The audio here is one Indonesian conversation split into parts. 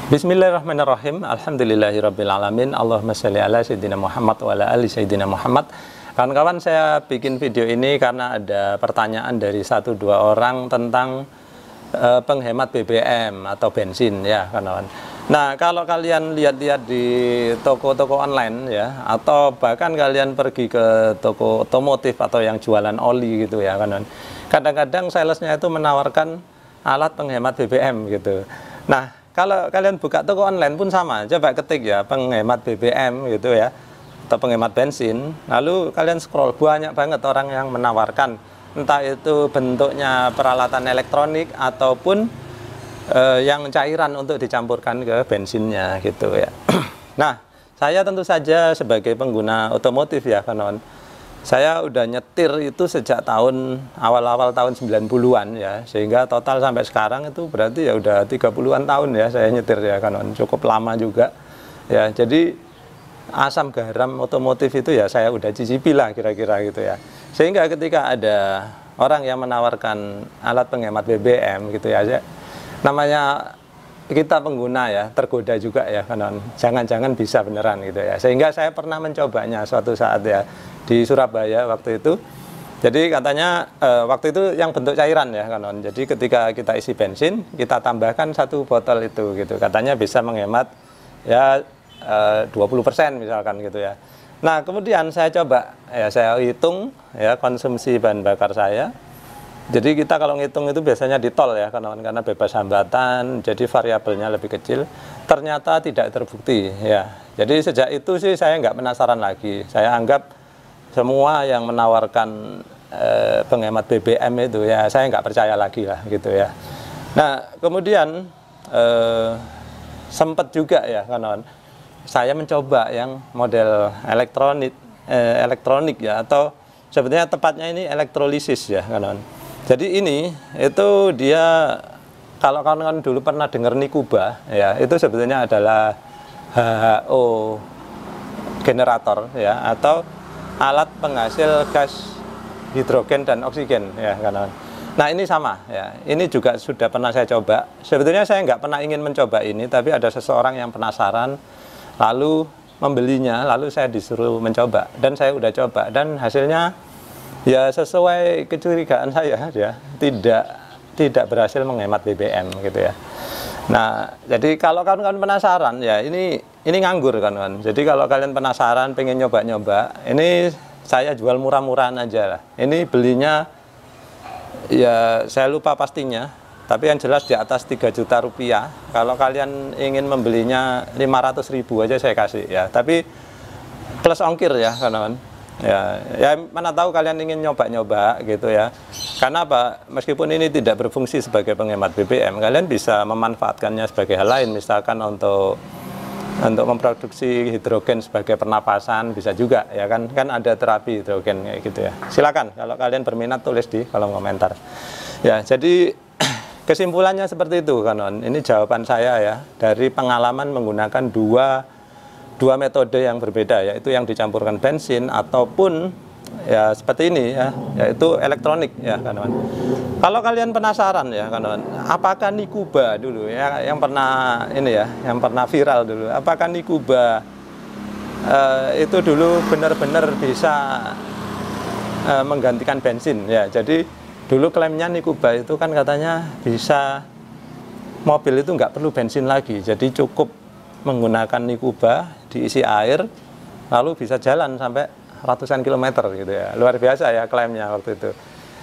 Bismillahirrahmanirrahim. Alhamdulillahirrabbilalamin. Allahumma sholli ala sayyidina Muhammad wa ala ali sayyidina Muhammad. Kawan-kawan, saya bikin video ini karena ada pertanyaan dari 1-2 orang tentang penghemat BBM atau bensin ya, kawan-kawan. Nah, kalau kalian lihat-lihat di toko-toko online ya, atau bahkan kalian pergi ke toko otomotif atau yang jualan oli gitu ya, kawan-kawan. Kadang-kadang salesnya itu menawarkan alat penghemat BBM gitu. Nah, kalau kalian buka toko online pun sama, coba ketik ya penghemat BBM gitu ya, atau penghemat bensin, lalu kalian scroll, banyak banget orang yang menawarkan, entah itu bentuknya peralatan elektronik ataupun yang cairan untuk dicampurkan ke bensinnya gitu ya. Nah, saya tentu saja sebagai pengguna otomotif ya, kawan, saya udah nyetir itu sejak awal-awal tahun 90-an ya, sehingga total sampai sekarang itu berarti ya udah 30-an tahun ya saya nyetir ya, kan, cukup lama juga ya. Jadi asam garam otomotif itu ya saya udah cicipi lah kira-kira gitu ya. Sehingga ketika ada orang yang menawarkan alat penghemat BBM gitu ya, namanya kita pengguna ya tergoda juga ya, kan, jangan-jangan bisa beneran gitu ya. Sehingga saya pernah mencobanya suatu saat ya di Surabaya waktu itu. Jadi katanya waktu itu yang bentuk cairan ya, kan. Jadi ketika kita isi bensin, kita tambahkan 1 botol itu gitu. Katanya bisa menghemat ya 20% misalkan gitu ya. Nah, kemudian saya coba ya, saya hitung ya konsumsi bahan bakar saya. Jadi kita kalau ngitung itu biasanya di tol ya, karena bebas hambatan, jadi variabelnya lebih kecil. Ternyata tidak terbukti ya. Jadi sejak itu sih saya nggak penasaran lagi. Saya anggap semua yang menawarkan penghemat BBM itu ya saya nggak percaya lagi lah gitu ya. Nah, kemudian sempat juga ya, kawan, saya mencoba yang model elektronik ya, atau sebetulnya tepatnya ini elektrolisis ya, kawan. Jadi ini itu dia, kalau kawan-kawan dulu pernah dengar Nikuba ya, itu sebetulnya adalah HHO generator ya, atau alat penghasil gas hidrogen dan oksigen ya, kawan. Nah, ini sama ya, ini juga sudah pernah saya coba. Sebetulnya saya nggak pernah ingin mencoba ini, tapi ada seseorang yang penasaran lalu membelinya, lalu saya disuruh mencoba dan saya udah coba dan hasilnya ya sesuai kecurigaan saya ya, tidak berhasil menghemat BBM gitu ya. Nah, jadi kalau kawan-kawan penasaran ya, ini nganggur kan. Jadi kalau kalian penasaran pengen nyoba-nyoba, ini saya jual murah-murahan aja lah. Ini belinya ya saya lupa pastinya, tapi yang jelas di atas 3 juta rupiah. Kalau kalian ingin membelinya 500.000 aja saya kasih ya, tapi plus ongkir ya, kawan. Ya mana tahu kalian ingin nyoba-nyoba gitu ya. Karena apa? Meskipun ini tidak berfungsi sebagai penghemat BBM, kalian bisa memanfaatkannya sebagai hal lain, misalkan untuk memproduksi hidrogen sebagai pernapasan bisa juga ya, kan ada terapi hidrogen kayak gitu ya. Silakan kalau kalian berminat tulis di kolom komentar. Ya, jadi kesimpulannya seperti itu, kawan. Ini jawaban saya ya dari pengalaman menggunakan dua metode yang berbeda, yaitu yang dicampurkan bensin ataupun ya seperti ini ya, yaitu elektronik ya, kawan. Kalau kalian penasaran ya, kawan, apakah Nikuba dulu ya yang pernah ini ya, yang pernah viral dulu, apakah Nikuba itu dulu benar-benar bisa menggantikan bensin ya. Jadi dulu klaimnya Nikuba itu kan katanya bisa, mobil itu nggak perlu bensin lagi, jadi cukup menggunakan Nikuba diisi air lalu bisa jalan sampai ratusan kilometer gitu ya. Luar biasa ya klaimnya waktu itu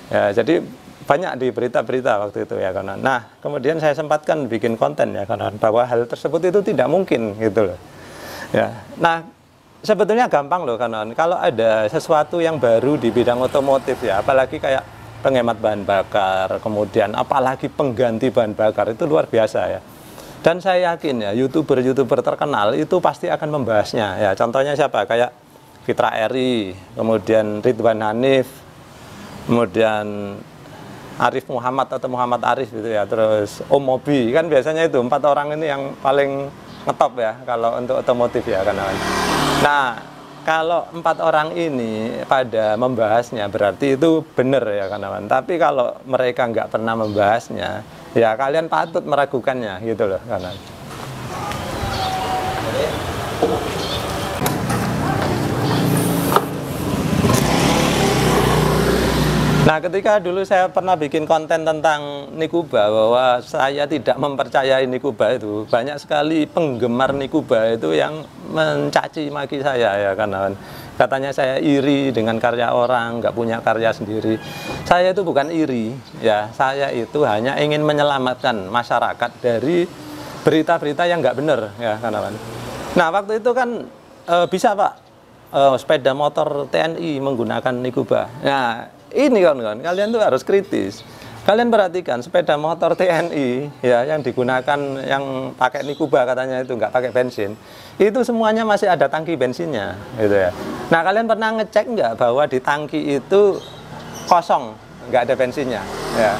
ya. Jadi banyak di berita-berita waktu itu ya, kawan. Nah, kemudian saya sempatkan bikin konten ya, kawan, bahwa hal tersebut itu tidak mungkin gitu loh ya. Nah, sebetulnya gampang loh, kawan. Kalau ada sesuatu yang baru di bidang otomotif ya, apalagi kayak penghemat bahan bakar, kemudian apalagi pengganti bahan bakar, itu luar biasa ya. Dan saya yakin ya, YouTuber terkenal itu pasti akan membahasnya ya. Contohnya siapa? Kayak Fitra Eri, kemudian Ridwan Hanif, kemudian Arif Muhammad atau Muhammad Arif gitu ya. Terus Om Mobi, kan biasanya itu 4 orang ini yang paling ngetop ya kalau untuk otomotif ya, kan. Nah, kalau 4 orang ini pada membahasnya berarti itu benar ya, kawan. Tapi kalau mereka nggak pernah membahasnya, ya kalian patut meragukannya gitu loh, kawan. Nah, ketika dulu saya pernah bikin konten tentang Nikuba, bahwa saya tidak mempercayai Nikuba itu, banyak sekali penggemar Nikuba itu yang mencaci maki saya, ya kan. Katanya saya iri dengan karya orang, nggak punya karya sendiri. Saya itu bukan iri, ya. Saya itu hanya ingin menyelamatkan masyarakat dari berita-berita yang nggak benar, ya kan. Nah, waktu itu kan bisa, Pak, sepeda motor TNI menggunakan Nikuba. Nah, ini kawan-kawan, kalian tuh harus kritis. Kalian perhatikan sepeda motor TNI ya yang digunakan, yang pakai Nikuba katanya itu nggak pakai bensin, itu semuanya masih ada tangki bensinnya, gitu ya. Nah, kalian pernah ngecek nggak bahwa di tangki itu kosong, nggak ada bensinnya? Ya,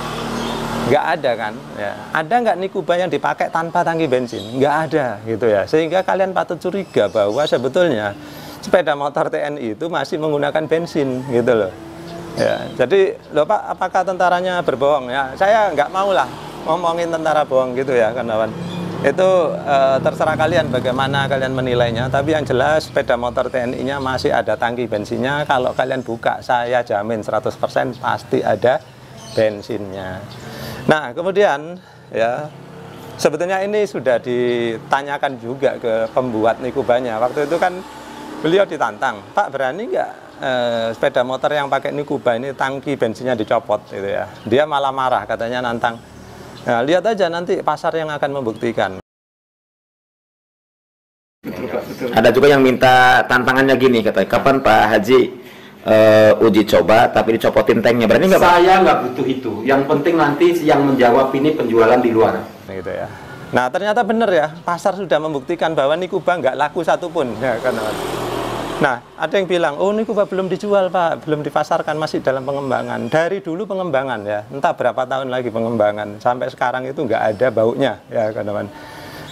nggak ada kan? Ya. Ada nggak Nikuba yang dipakai tanpa tangki bensin? Nggak ada, gitu ya. Sehingga kalian patut curiga bahwa sebetulnya sepeda motor TNI itu masih menggunakan bensin, gitu loh. Ya, jadi loh Pak, apakah tentaranya berbohong? Ya, saya nggak mau lah ngomongin tentara bohong gitu ya, kawan. Itu terserah kalian bagaimana kalian menilainya. Tapi yang jelas sepeda motor TNI-nya masih ada tangki bensinnya. Kalau kalian buka, saya jamin 100% pasti ada bensinnya. Nah, kemudian ya sebetulnya ini sudah ditanyakan juga ke pembuat Nikubanya. Waktu itu kan beliau ditantang, Pak, berani nggak sepeda motor yang pakai Nikuba ini tangki bensinnya dicopot, gitu ya. Dia malah marah, katanya nantang. Nah, lihat aja nanti pasar yang akan membuktikan. Ada juga yang minta tantangannya gini, katanya, kapan Pak Haji uji coba tapi dicopotin tanknya, berani nggak Pak? Saya nggak butuh itu. Yang penting nanti yang menjawab ini penjualan di luar. Gitu ya. Nah, ternyata benar ya, pasar sudah membuktikan bahwa Nikuba nggak laku satupun, ya kan. Nah, ada yang bilang, oh Nikuba belum dijual Pak, belum dipasarkan, masih dalam pengembangan. Dari dulu pengembangan ya, entah berapa tahun lagi pengembangan, sampai sekarang itu nggak ada baunya, ya kawan.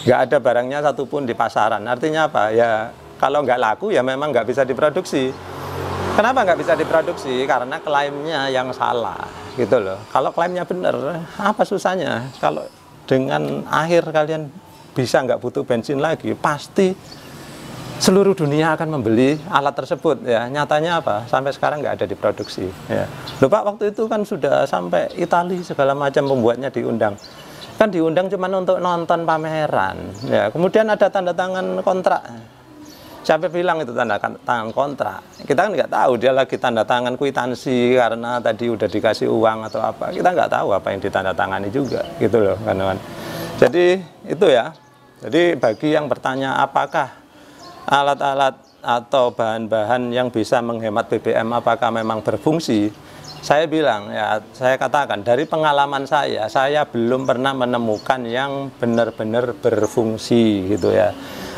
Nggak ada barangnya satupun di pasaran. Artinya apa? Ya kalau nggak laku ya memang nggak bisa diproduksi. Kenapa nggak bisa diproduksi? Karena klaimnya yang salah, gitu loh. Kalau klaimnya benar, apa susahnya? Kalau dengan akhir kalian bisa nggak butuh bensin lagi, pasti seluruh dunia akan membeli alat tersebut, ya. Nyatanya apa? Sampai sekarang nggak ada diproduksi, ya. Loh Pak, waktu itu kan sudah sampai Italia segala macam pembuatnya diundang. Kan diundang cuma untuk nonton pameran, ya. Kemudian ada tanda tangan kontrak. Siapa bilang itu tanda tangan kontrak? Kita kan nggak tahu dia lagi tanda tangan kwitansi karena tadi udah dikasih uang atau apa. Kita nggak tahu apa yang ditandatangani juga, gitu loh, kan. Jadi itu ya. Jadi bagi yang bertanya apakah alat-alat atau bahan-bahan yang bisa menghemat BBM apakah memang berfungsi, saya bilang, ya saya katakan dari pengalaman saya belum pernah menemukan yang benar-benar berfungsi, gitu ya.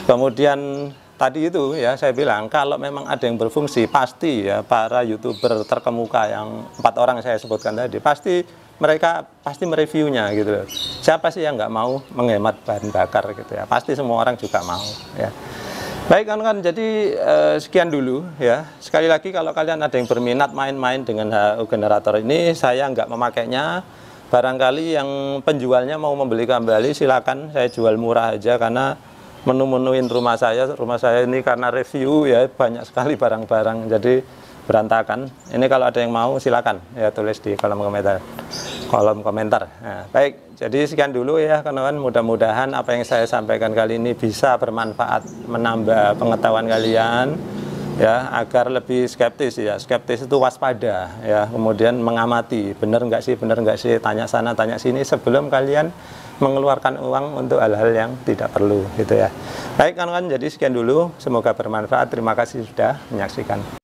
Kemudian tadi itu ya saya bilang, kalau memang ada yang berfungsi, pasti ya para YouTuber terkemuka yang 4 orang saya sebutkan tadi, pasti mereka pasti mereviewnya, gitu. Siapa sih yang nggak mau menghemat bahan bakar, gitu ya? Pasti semua orang juga mau, ya. Baik kan, jadi sekian dulu ya. Sekali lagi kalau kalian ada yang berminat main-main dengan HU generator ini, saya nggak memakainya. Barangkali yang penjualnya mau membeli kembali, silakan, saya jual murah aja karena menu-menuin rumah saya ini karena review ya banyak sekali barang-barang jadi berantakan. Ini kalau ada yang mau silakan ya tulis di kolom komentar. Nah, baik, jadi sekian dulu ya kawan-kawan. Mudah-mudahan apa yang saya sampaikan kali ini bisa bermanfaat, menambah pengetahuan kalian ya, agar lebih skeptis ya. Skeptis itu waspada ya, kemudian mengamati benar nggak sih, tanya sana tanya sini sebelum kalian mengeluarkan uang untuk hal-hal yang tidak perlu, gitu ya. Baik kawan-kawan, jadi sekian dulu, semoga bermanfaat. Terima kasih sudah menyaksikan.